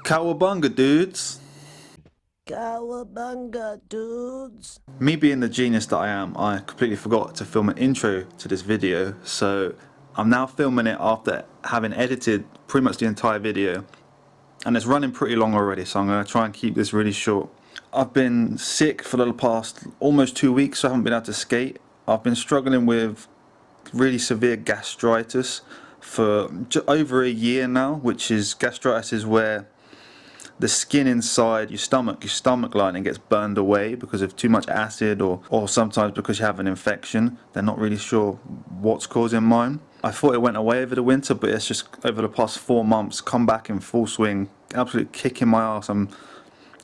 Cowabunga, dudes! Cowabunga, dudes! Me being the genius that I am, I completely forgot to film an intro to this video, so I'm now filming it after having edited pretty much the entire video, and it's running pretty long already, so I'm going to try and keep this really short. I've been sick for the past almost 2 weeks, so I haven't been able to skate. I've been struggling with really severe gastritis for over a year now, which is gastritis is where the skin inside your stomach lining gets burned away because of too much acid or sometimes because you have an infection. They're not really sure what's causing mine. I thought it went away over the winter, but it's just over the past 4 months come back in full swing, absolutely kicking my ass. I'm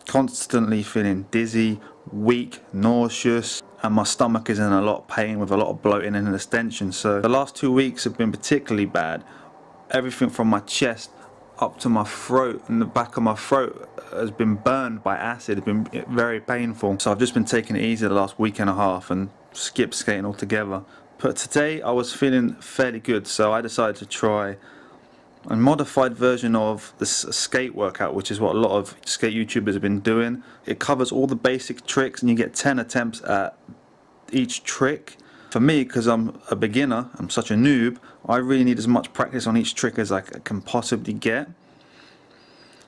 constantly feeling dizzy, weak, nauseous, and my stomach is in a lot of pain with a lot of bloating and distension. So the last 2 weeks have been particularly bad. Everything from my chest up to my throat and the back of my throat has been burned by acid. It's been very painful. So I've just been taking it easy the last week and a half and skipped skating altogether. But today I was feeling fairly good, so I decided to try a modified version of the skate workout, which is what a lot of skate YouTubers have been doing. It covers all the basic tricks and you get 10 attempts at each trick. For me, because I'm a beginner, I'm such a noob, I really need as much practice on each trick as I can possibly get.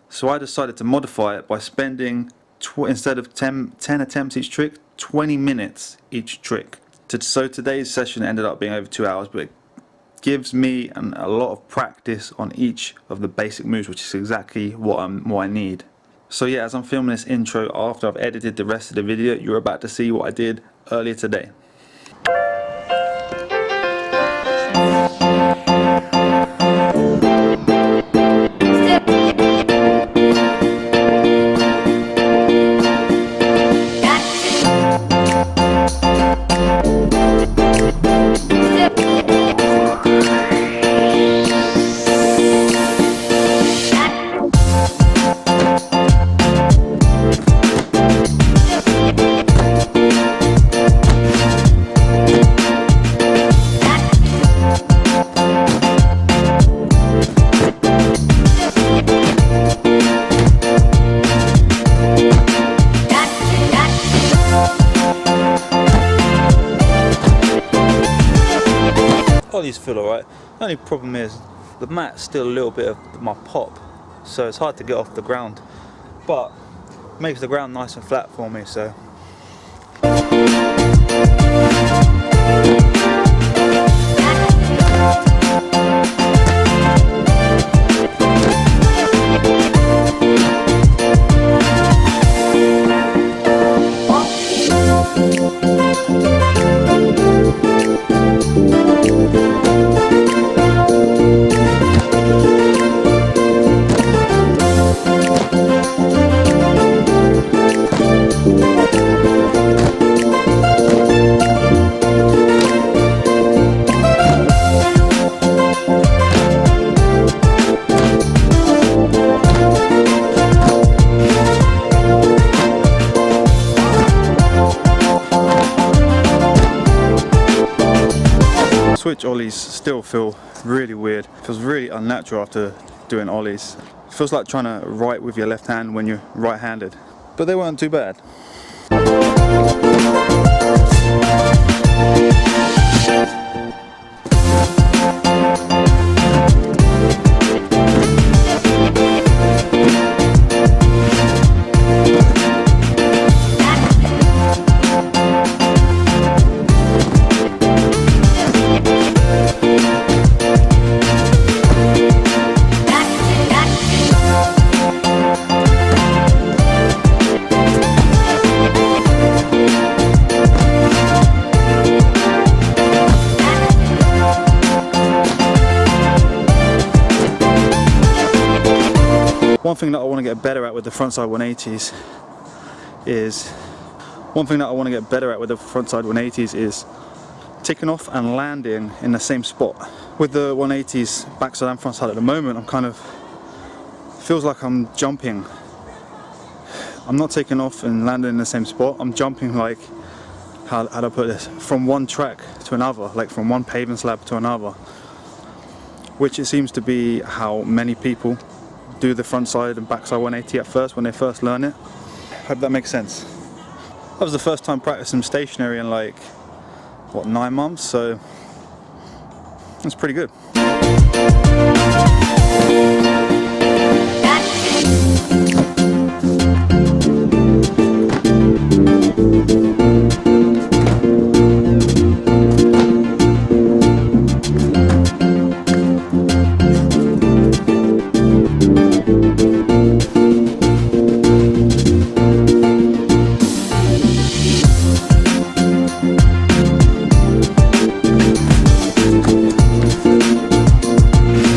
So I decided to modify it by spending, instead of 10 attempts each trick, 20 minutes each trick. So today's session ended up being over 2 hours, but it gives me a lot of practice on each of the basic moves, which is exactly what I need. So yeah, as I'm filming this intro, after I've edited the rest of the video, you're about to see what I did earlier today. Ollie's feel alright. The only problem is the mat's still a little bit of my pop, so it's hard to get off the ground, but makes the ground nice and flat for me, so. Switch ollies still feel really weird. Feels really unnatural after doing ollies. Feels like trying to write with your left hand when you're right-handed. But they weren't too bad. One thing that I want to get better at with the frontside 180s is taking off and landing in the same spot. With the 180s backside and frontside at the moment, I'm kind of, feels like I'm jumping. I'm not taking off and landing in the same spot. I'm jumping like, how do I put this, from one track to another, like from one pavement slab to another, which it seems to be how many people do the frontside and backside 180 at first when they first learn it. Hope that makes sense. That was the first time practicing stationary in like, what, 9 months, so that's pretty good.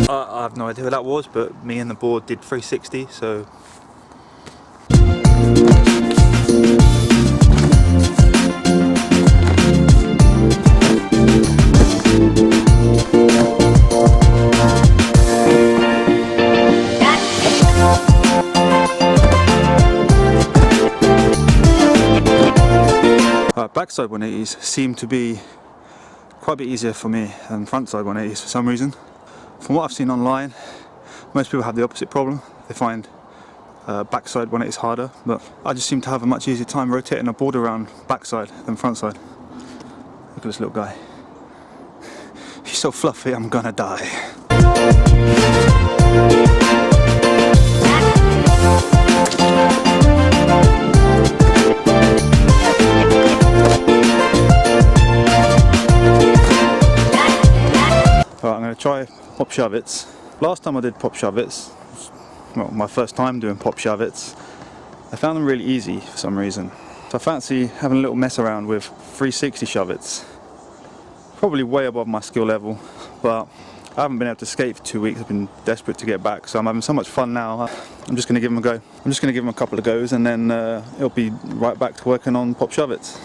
I have no idea what that was, but me and the board did 360, so backside 180s seem to be quite a bit easier for me than frontside 180s for some reason. From what I've seen online, most people have the opposite problem. They find backside 180s harder, but I just seem to have a much easier time rotating a board around backside than frontside. Look at this little guy. He's so fluffy, I'm gonna die. Alright, I'm going to try pop shove-its. Last time I did pop shove-its, well, my first time doing pop shove-its, I found them really easy for some reason. So I fancy having a little mess around with 360 shove-its. Probably way above my skill level, but I haven't been able to skate for 2 weeks. I've been desperate to get back, so I'm having so much fun now. I'm just going to give them a go. I'm just going to give them a couple of goes, and then it'll be right back to working on pop shove-its.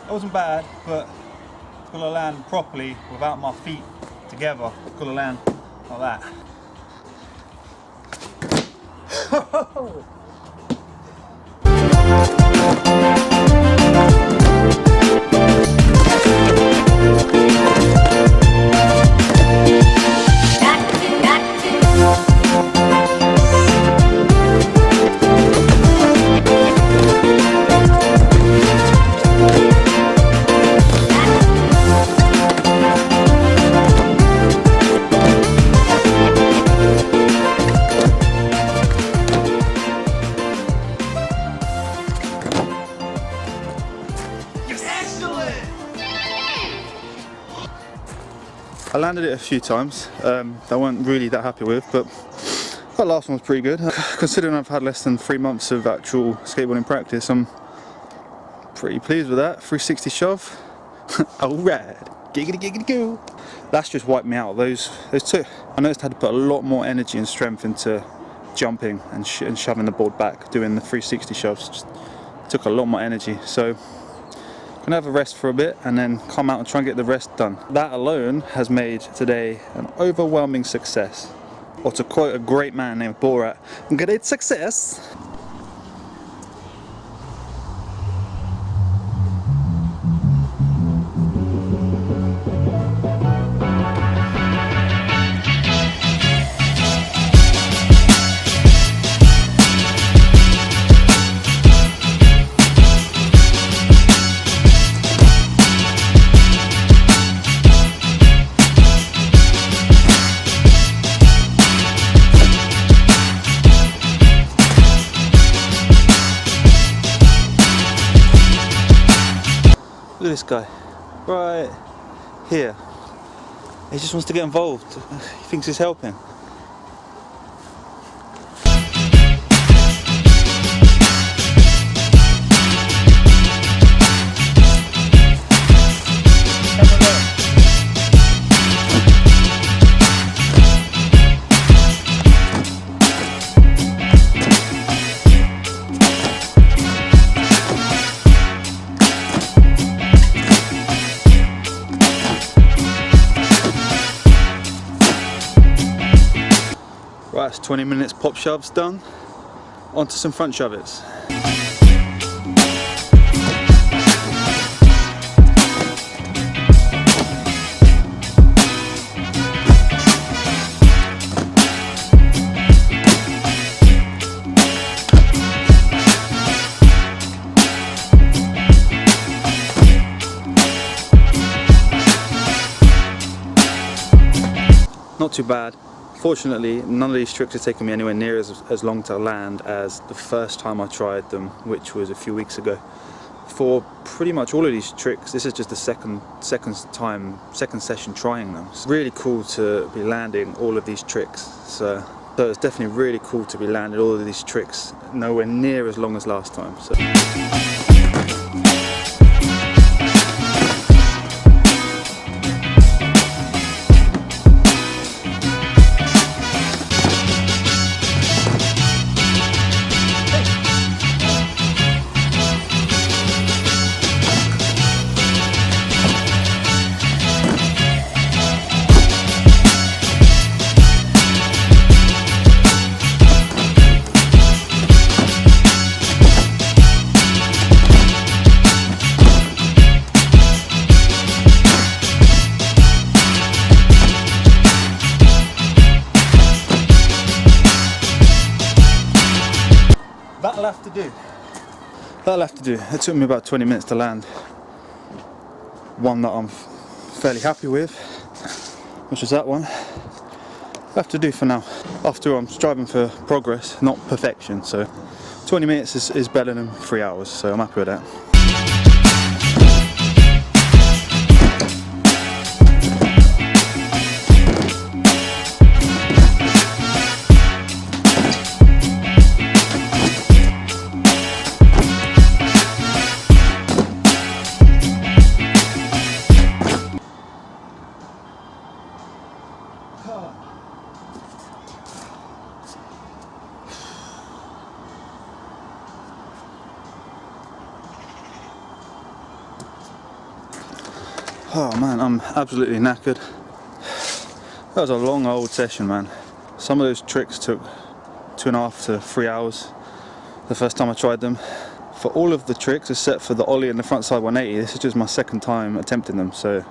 It wasn't bad, but I've got to land properly without my feet together. I've got to land like that. I landed it a few times that I weren't really that happy with, but that last one was pretty good. Considering I've had less than 3 months of actual skateboarding practice, I'm pretty pleased with that. 360 shove. Alright, giggity giggity goo. That's just wiped me out. Those two. I noticed I had to put a lot more energy and strength into jumping and shoving the board back. Doing the 360 shoves just took a lot more energy. So I'm gonna have a rest for a bit and then come out and try and get the rest done. That alone has made today an overwhelming success. Or to quote a great man named Borat, great success. Look at this guy, right here. He just wants to get involved. He thinks he's helping. Right, it's 20 minutes pop shoves done. Onto some front shove-its. not too bad. Fortunately, none of these tricks are taking me anywhere near as long to land as the first time I tried them, which was a few weeks ago. For pretty much all of these tricks, this is just the second session trying them. It's really cool to be landing all of these tricks. So it's definitely really cool to be landing all of these tricks nowhere near as long as last time. So. That'll have to do. It took me about 20 minutes to land one that I'm fairly happy with, which is that one. That'll have to do for now. After all, I'm striving for progress, not perfection, so 20 minutes is better than 3 hours, so I'm happy with that. Oh man, I'm absolutely knackered. That was a long old session, man. Some of those tricks took 2.5 to 3 hours the first time I tried them. For all of the tricks except for the Ollie and the frontside 180, this is just my second time attempting them, so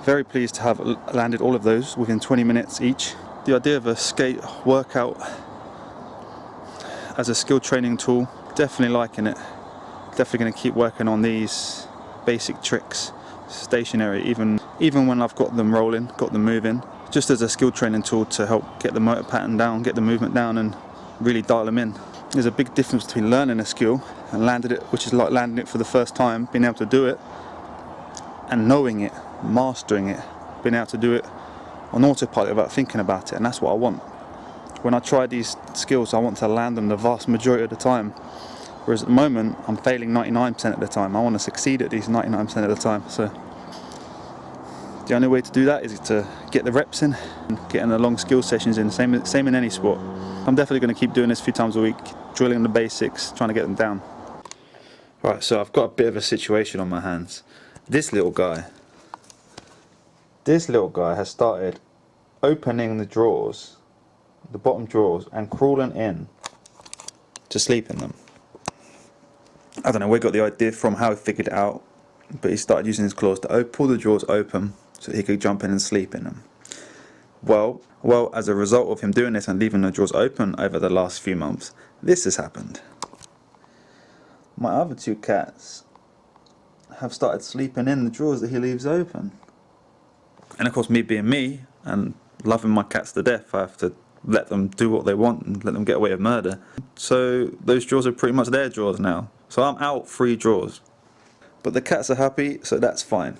very pleased to have landed all of those within 20 minutes each. The idea of a skate workout as a skill training tool, definitely liking it. Definitely going to keep working on these basic tricks stationary, even when I've got them rolling, got them moving, just as a skill training tool to help get the motor pattern down, get the movement down and really dial them in. There's a big difference between learning a skill and landing it, which is like landing it for the first time, being able to do it, and knowing it, mastering it, being able to do it on autopilot without thinking about it, and that's what I want. When I try these skills, I want to land them the vast majority of the time. Whereas at the moment, I'm failing 99% of the time. I want to succeed at these 99% of the time. So the only way to do that is to get the reps in and getting the long skill sessions in. Same in any sport. I'm definitely going to keep doing this a few times a week, drilling the basics, trying to get them down. Right, so I've got a bit of a situation on my hands. This little guy has started opening the drawers, the bottom drawers, and crawling in to sleep in them. I don't know where he got the idea from, how he figured it out, but he started using his claws to pull the drawers open so that he could jump in and sleep in them. Well, as a result of him doing this and leaving the drawers open over the last few months, this has happened. My other two cats have started sleeping in the drawers that he leaves open. And of course, me being me and loving my cats to death, I have to let them do what they want and let them get away with murder. So those drawers are pretty much their drawers now. So I'm out 3 drawers. But the cats are happy, so that's fine.